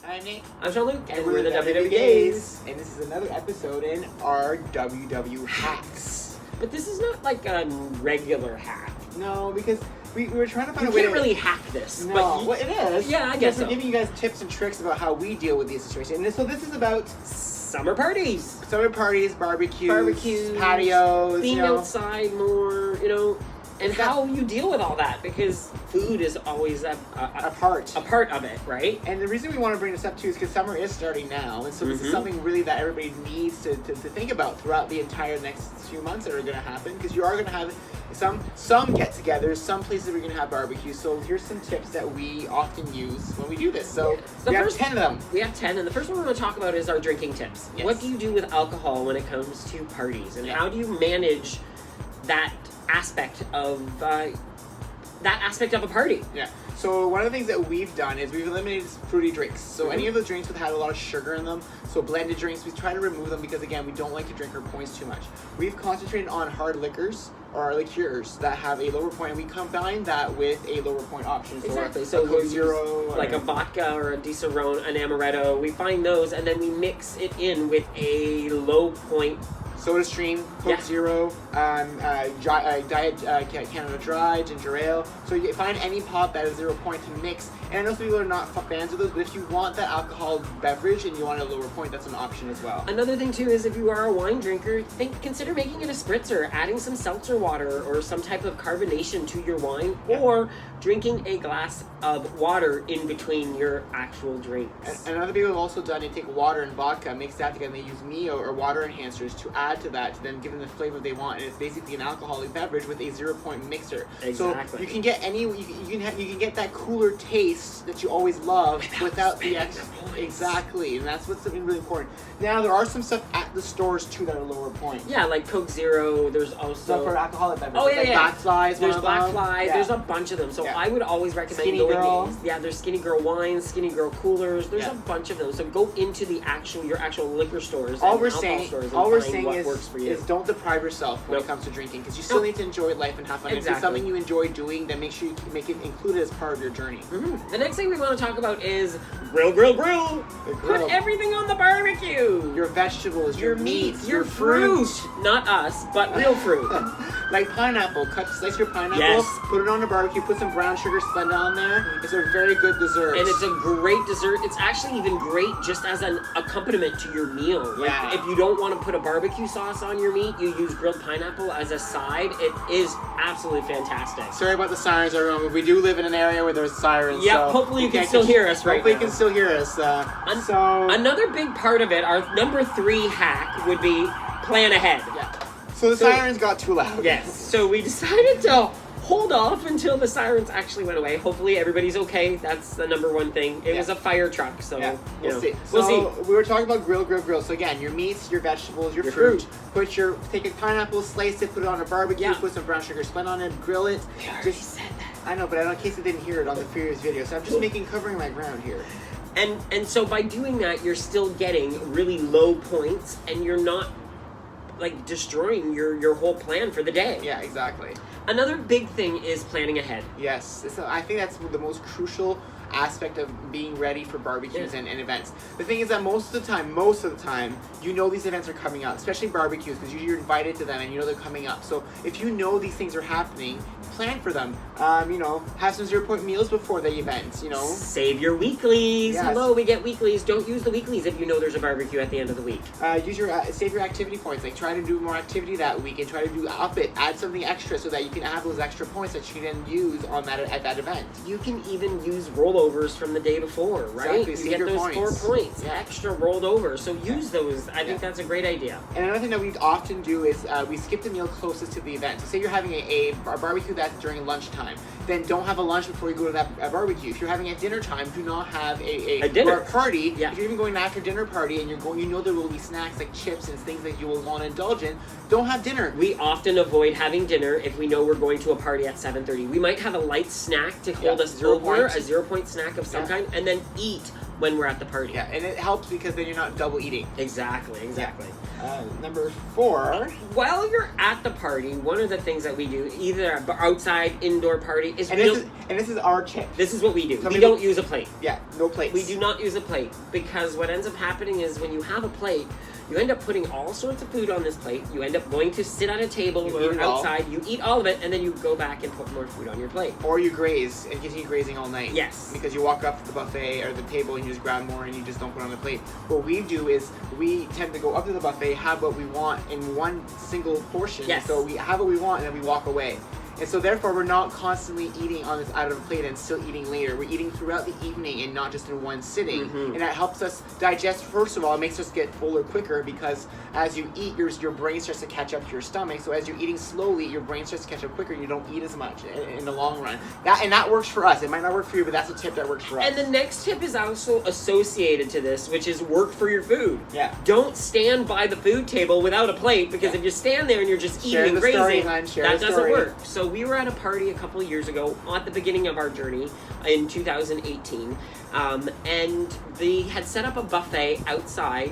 I'm Nick. I'm Jean-Luc, And we're the BBQs. And this is another episode in our WW hacks. But this is not like a regular hack. No, because we were trying to find a You way can't to... really hack this. No, but well, it is. Yeah, I guess we're so. giving you guys tips and tricks about how we deal with these situations. And so this is about Summer parties. summer parties, barbecues, patios, being you know. outside more, and how you deal with all that, because food is always a part of it, right? And the reason we want to bring this up too is because summer is starting now, and so this is something really that everybody needs to think about throughout the entire next few months that are going to happen, because you are going to have some get-togethers, some places we're going to have barbecues. So here's some tips that we often use when we do this. So we have 10 of them. We have 10, and the first one we're going to talk about is our drinking tips. Yes. What do you do with alcohol when it comes to parties, and how do you manage that aspect of a party? Yeah. So one of the things that we've done is we've eliminated fruity drinks. So any of the drinks that had a lot of sugar in them, so blended drinks, we try to remove them because, again, we don't like to drink our points too much. We've concentrated on hard liquors or liqueurs that have a lower point, and we combine that with a lower point option. Exactly. So So a Coke we Zero, use like a vodka or a Disaronno, an amaretto. We find those, and then we mix it in with a low point. Soda Stream, Coke Zero, Diet Canada Dry, Ginger Ale. So you find any pop that is 0 point to mix. And I know some people are not fans of those, but if you want that alcohol beverage and you want a lower point, that's an option as well. Another thing too is if you are a wine drinker, consider making it a spritzer, adding some seltzer water or some type of carbonation to your wine, or drinking a glass of water in between your actual drinks. And other people have also done, they take water and vodka, mix that together, and they use Mio or water enhancers to add to that, to then give them the flavor they want. And it's basically an alcoholic beverage with a 0 point mixer. Exactly. So you can get you can get that cooler taste that you always love without the extra points. Exactly, and that's what's something really important. Now there are some stuff at the stores too that are lower point. Yeah, like Coke Zero. There's also So for alcoholic beverages. Oh yeah, like yeah. Black Flies. There's Black Flies. There's a bunch of them. So I would always recommend Skinny going. Girl. There's Skinny Girl wines, Skinny Girl coolers. There's a bunch of them. So go into your actual liquor stores. All and we're alcohol saying, stores and all we're find saying what works for you. is don't deprive yourself when it comes to drinking, because you still need to enjoy life and have fun. If it's something you enjoy doing, then make sure you make it included as part of your journey. The next thing we want to talk about is grill. Put everything on the barbecue. Your vegetables, your meats, your fruit. Not us, but real fruit. Like pineapple. Slice your pineapple, Yes. put it on the barbecue, put some brown sugar splendid on there. It's a very good dessert. And it's a great dessert. It's actually even great just as an accompaniment to your meal. Like if you don't want to put a barbecue sauce on your meat, you use grilled pineapple as a side. It is absolutely fantastic. Sorry about the sirens, everyone. We do live in an area where there's sirens. Yeah, so hopefully you can still hear us right now. Hopefully you can still hear us. Another big part of it, our number 3 hack would be plan ahead. Yeah. So the sirens got too loud. Yes. So we decided to hold off until the sirens actually went away. Hopefully everybody's okay. That's the number one thing. It was a fire truck, so we'll see. We'll see. We were talking about grill. So again, your meats, your vegetables, your fruit. Take a pineapple, slice it, put it on a barbecue, put some brown sugar splendid on it, grill it. I already said that. I know, but in case I didn't hear it on the previous video, so I'm just covering my ground here. And so by doing that, you're still getting really low points, and you're not like destroying your whole plan for the day. Yeah, exactly. Another big thing is planning ahead. Yes, I think that's the most crucial aspect of being ready for barbecues and events. The thing is that most of the time, you know these events are coming up, especially barbecues, because you're invited to them and you know they're coming up. So if you know these things are happening, plan for them. Have some 0 point meals before the events, Save your weeklies. Yes. Hello, we get weeklies. Don't use the weeklies if you know there's a barbecue at the end of the week. Save your activity points. Like try to do more activity that week and try to add something extra so that you can have those extra points that you can then use at that event. You can even use rollovers from the day before, right? Exactly. You get those 4 points, extra rolled over. So use those. I think that's a great idea. And another thing that we often do is we skip the meal closest to the event. So say you're having a barbecue that's during lunchtime, then don't have a lunch before you go to that barbecue. If you're having a dinner time, do not have a dinner party. Yeah. If you're even going to an after dinner party and you know there will be snacks like chips and things that you will want to indulge in, don't have dinner. We often avoid having dinner if we know we're going to a party at 7:30. We might have a light snack to hold us over, a 0 point snack of some kind, and then eat when we're at the party. Yeah, and it helps because then you're not double eating. Exactly. Number 4. While you're at the party, one of the things that we do, either outside, indoor party, is this is our tip. This is what we do. Some We people- don't use a plate. Yeah, no plates. We do not use a plate, because what ends up happening is when you have a plate, you end up putting all sorts of food on this plate. You end up going to sit at a table You eat or it all. outside. You eat all of it, and then you go back and put more food on your plate. Or you graze and continue grazing all night. Yes. Because you walk up to the buffet or the table and you just grab more and you just don't put it on the plate. What we do is we tend to go up to the buffet, have what we want in one single portion. Yes. So we have what we want and then we walk away. And so therefore we're not constantly eating on this out of a plate and still eating later. We're eating throughout the evening and not just in one sitting. Mhm. And that helps us digest. First of all, it makes us get fuller quicker because as you eat, your brain starts to catch up to your stomach. So as you're eating slowly, your brain starts to catch up quicker and you don't eat as much in the long run. That works for us. It might not work for you, but that's a tip that works for us. And the next tip is also associated to this, which is work for your food. Yeah. Don't stand by the food table without a plate, because if you stand there and you're just Share eating the and story, grazing, hon. Share that the doesn't story. work. So we were at a party a couple of years ago at the beginning of our journey in 2018, and they had set up a buffet outside.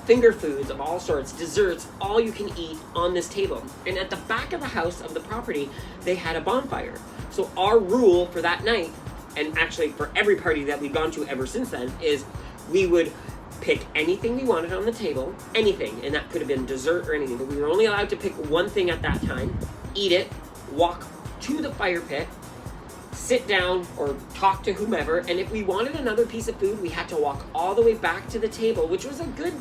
Finger foods of all sorts, desserts, all you can eat on this table. And at the back of the house of the property, they had a bonfire. So our rule for that night, and actually for every party that we've gone to ever since then, is we would pick anything we wanted on the table, anything, and that could have been dessert or anything, but we were only allowed to pick one thing at that time, eat it, walk to the fire pit, sit down or talk to whomever, and if we wanted another piece of food, we had to walk all the way back to the table, which was a good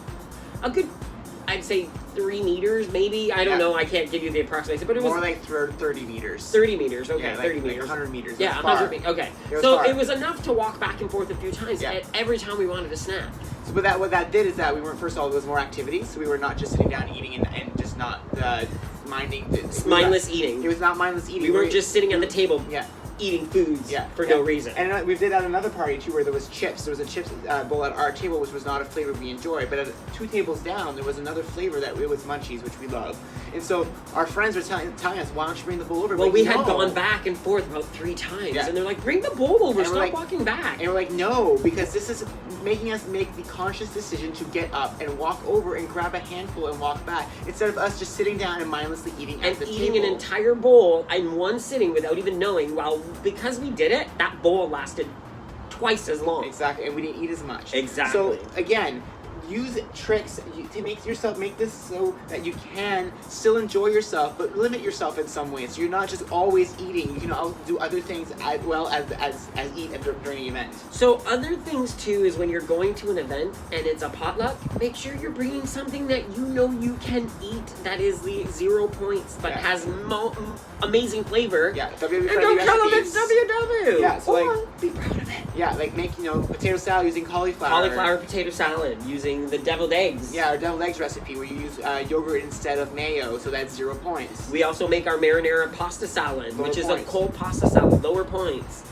I'd say 3 meters, maybe. I don't know. I can't give you the approximation, but it was more like 30 meters. 30 meters. Okay, Yeah, like, 30 like meters. 100 meters. Yeah, It was far. 100 meters. Okay, was so far. it was enough to walk back and forth a few times. Yeah. And every time we wanted a snack. So, but what that did is that we weren't, first of all, there was more activities, so we were not just sitting down eating and just not minding. Mindless eating. It was not mindless eating. We weren't just sitting at the table. Yeah. Eating foods for no reason. And we did at another party too where there was chips. There was a chips bowl at our table which was not a flavor we enjoyed, but at 2 tables down there was another flavor that it was munchies, which we love. And so our friends were telling us, why don't you bring the bowl over? Well, like, we no. had gone back and forth about 3 times, Yeah. and they're like, bring the bowl over, And we're stop like- walking back. And we're like, no, because this is making us make the conscious decision to get up and walk over and grab a handful and walk back, instead of us just sitting down and mindlessly eating at And the eating table. an entire bowl in one sitting without even knowing, because we did it, that bowl lasted twice as long. Exactly, and we didn't eat as much. Exactly. So again, use tricks to make this so that you can still enjoy yourself, but limit yourself in some ways. So you're not just always eating. You can also do other things as well as eat during the event. So other things too is when you're going to an event and it's a potluck, make sure you're bringing something that you know you can eat that is the 0 points but has amazing flavor. Yeah, And don't tell them it's WW. Yeah, so or like be proud of it. Yeah, like make potato salad using cauliflower. Cauliflower potato salad using the deviled eggs. Yeah, our deviled eggs recipe where you use yogurt instead of mayo, so that's 0 points. We also make our marinara pasta salad, Lower which is points. a cold pasta salad, lower points.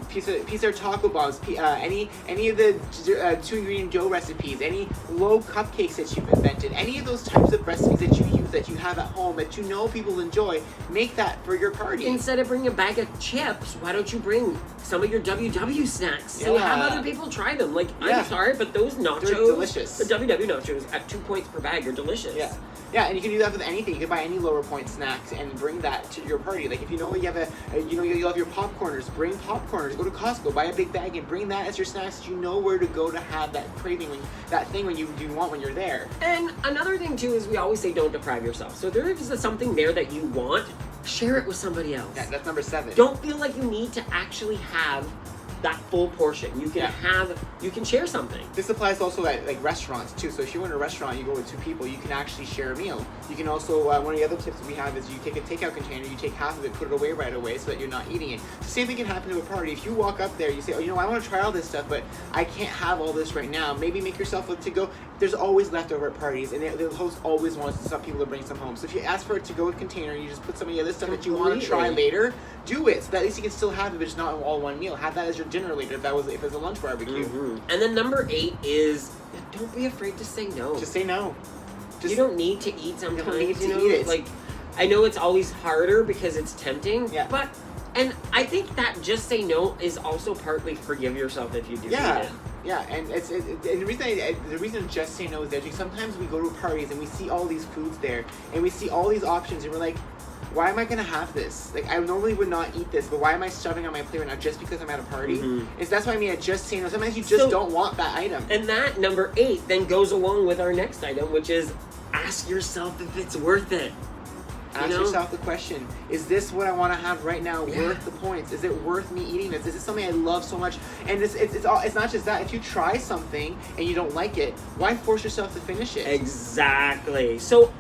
Pizza or taco bombs, any of the 2-ingredient dough recipes, any low cupcakes that you've invented, any of those types of recipes that you use that you have at home that you know people enjoy, make that for your party. Instead of bringing a bag of chips, why don't you bring some of your WW snacks? So have other people try them. Like, I'm sorry, but those nachos, they're delicious. The WW nachos at 2 points per bag are delicious. Yeah. Yeah, and you can do that with anything. You can buy any lower point snacks and bring that to your party. Like if you know you have you love your popcorners, bring popcorners. Go to Costco, buy a big bag, and bring that as your snacks. So you know where to go to have that craving, that thing when you want when you're there. And another thing too is we always say don't deprive yourself. So if there is something there that you want, share it with somebody else. Yeah, that's number 7. Don't feel like you need to actually have that full portion. You can you can share something. This applies also at like restaurants too. So if you're in a restaurant, you go with 2 people, you can actually share a meal. You can also one of the other tips we have is you take a takeout container, you take half of it, put it away right away so that you're not eating it. The same thing can happen to a party. If you walk up there, you say, I want to try all this stuff, but I can't have all this right now. Maybe make yourself a to-go. There's always leftover at parties, and the host always wants some people to bring some home. So if you ask for a to-go container, and you just put some of the other stuff that you want to try later, do it so that at least you can still have it, but it's not all one meal. Have that as your dinner later if it's a lunch barbecue. Mm-hmm. And then number 8 is don't be afraid to say no. Just say no. You don't need to eat sometimes. You don't need to eat eat it. Like, I know it's always harder because it's tempting. Yeah. But, and I think that just say no is also partly forgive yourself if you do eat it. Yeah, and and the reason I just say no is that sometimes we go to parties and we see all these foods there, and we see all these options, and we're like, why am I gonna have this? Like, I normally would not eat this, but why am I shoving on my plate right now just because I'm at a party? And so that's what I mean. I just say no. Sometimes you just don't want that item. And that number 8 then goes along with our next item, which is ask yourself if it's worth it. Ask yourself the question, is this what I want to have right now worth the points? Is it worth me eating this? Is this something I love so much? And it's not just that. If you try something and you don't like it, why force yourself to finish it? Exactly. So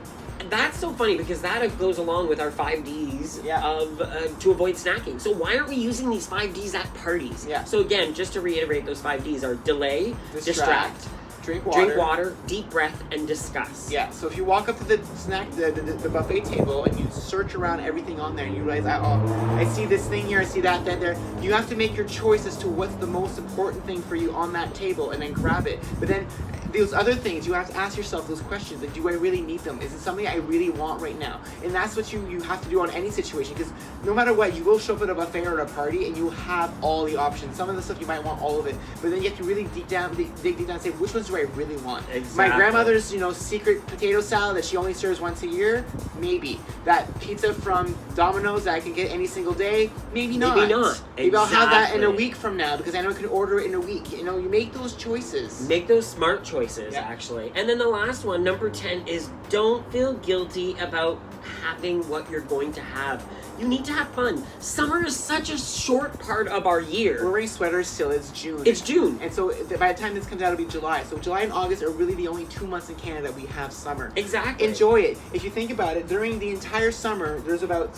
that's so funny because that goes along with our 5 Ds of to avoid snacking. So why aren't we using these 5 Ds at parties? Yeah. So again, just to reiterate, those 5 Ds are delay, distract, drink water, deep breath, and discuss. Yeah, so if you walk up to the the buffet table and you search around everything on there and you realize, I see this thing here, I see that there, you have to make your choice as to what's the most important thing for you on that table and then grab it. But then those other things, you have to ask yourself those questions, like, do I really need them? Is it something I really want right now? And that's what you have to do on any situation, because no matter what, you will show up at a buffet or at a party and you have all the options. Some of the stuff you might want all of it, but then you have to really dig deep down and say, which ones do I really want? Exactly. My grandmother's, secret potato salad that she only serves once a year, maybe. That pizza from Domino's that I can get any single day, maybe not. Maybe not. Maybe I'll have that in a week from now because I know I can order it in a week. You make those choices. Make those smart choices, actually. And then the last one, number 10, is don't feel guilty about having what you're going to have. You need to have fun. Summer is such a short part of our year. We're wearing sweaters still. It's June. It's June. And so by the time this comes out, it'll be July. So July and August are really the only 2 months in Canada that we have summer. Exactly. Enjoy it. If you think about it, during the entire summer, there's about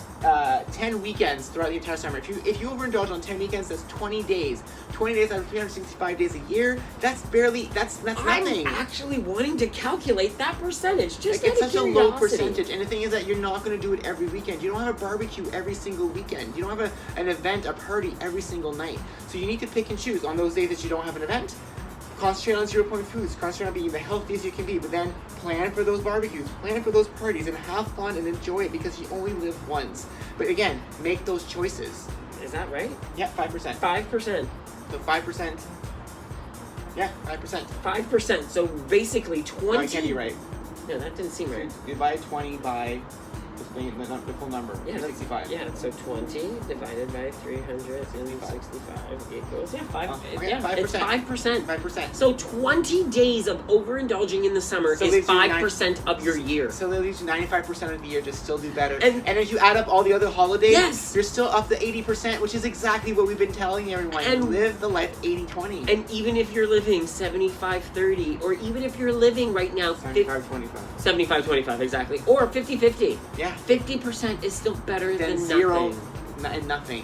10 weekends throughout the entire summer. If you overindulge on 10 weekends, that's 20 days. 20 days out of 365 days a year, that's nothing. I'm actually wanting to calculate that percentage. Just it's out of such a low curiosity. percentage. And the thing is that you're not going to do it every weekend. You don't have a barbecue every single weekend. You don't have an event, a party every single night. So you need to pick and choose. On those days that you don't have an event, concentrate on 0 point foods. Concentrate on being the healthiest you can be. But then plan for those barbecues, plan for those parties, and have fun and enjoy it because you only live once. But again, make those choices. Is that right? Yeah, 5%. 5%. So 5%. Yeah, 5%. 5%. So basically 20. No, it can't be right. No, that didn't seem right. Divide 20 by the full number. Yeah, 65. Yeah, so 20 divided by 365 equals 5. Okay, yeah, 5%. It's 5%. 5%. So 20 days of overindulging in the summer So is 5% of your year. So that leaves you 95% of the year to still do better. And if you add up all the other holidays, yes, you're still up to 80%, which is exactly what we've been telling everyone. And live the life 80-20. And even if you're living 75-30, or even if you're living right now 75-25. 75-25, exactly. Or 50-50. Yeah. 50% is still better than zero nothing. and nothing.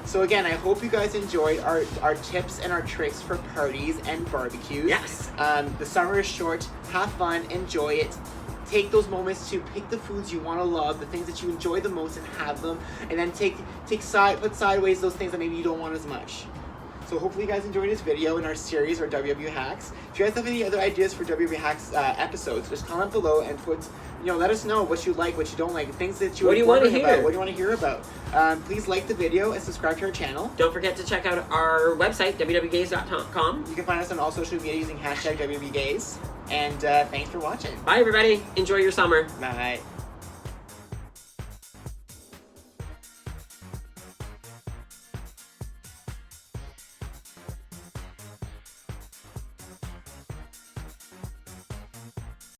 So again, I hope you guys enjoyed our tips and our tricks for parties and barbecues. Yes. The summer is short. Have fun. Enjoy it. Take those moments to pick the foods you want to love, the things that you enjoy the most, and have them. And then put sideways those things that maybe you don't want as much. So hopefully you guys enjoyed this video in our series, our WW Hacks. If you guys have any other ideas for WW Hacks episodes, just comment below and let us know what you like, what you don't like, things that you What do you want to about. hear? What do you want to hear about? Please like the video and subscribe to our channel. Don't forget to check out our website, www.gays.com. You can find us on all social media using #WWGays. And thanks for watching. Bye, everybody. Enjoy your summer. Bye.